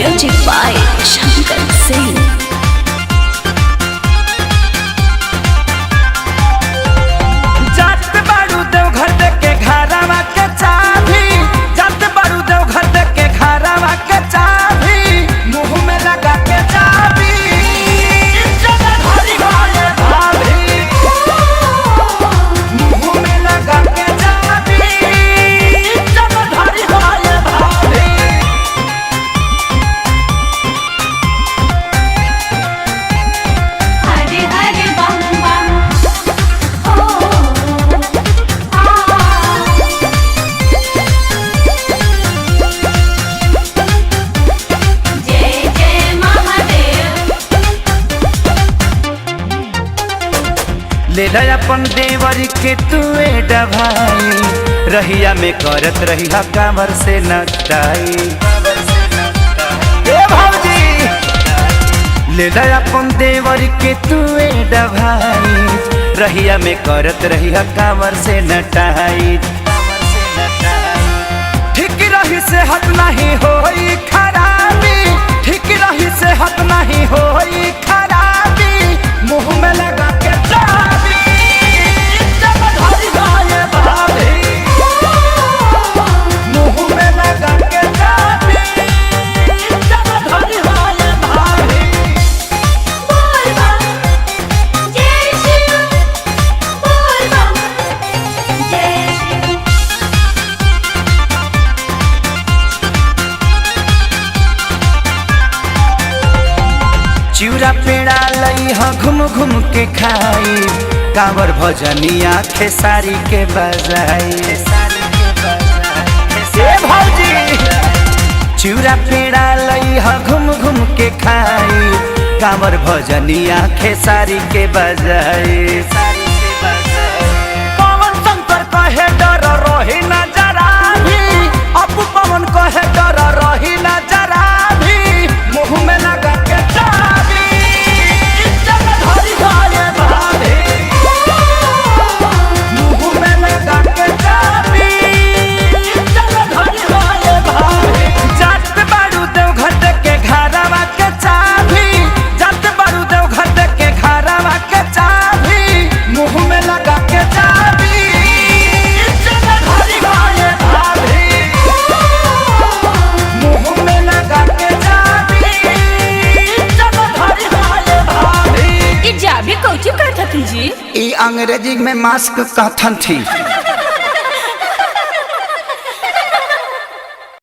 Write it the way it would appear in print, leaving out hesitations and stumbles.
Music by Shankar Singh. ले अपन देवर के तुए डभाई रहिया में करत रहिया कांवर से नटाई। ए भौजी ले अपन देवर के तुए डभाई रहिया में करत रहिया कांवर से नटाई। ठीक रही सेहत नहीं होई खराबी, ठीक रही सेहत नहीं होई खराबी, मुंह में लगा के चिउरा पेड़ा लई ह घूम घूम के खाई, कांवर भजनिया खेसारी के बजाई। भौजी चिउरा पेड़ा लई ह घूम घूम के खाई, कांवर भजनिया खेसारी के बजाई। पवन शंकर कहे डर रही न जरा भी, अपू पवन कहे डर रही न जरा भी, मुँह में लगा के जी अंग्रेजी में मास्क कहथन थी।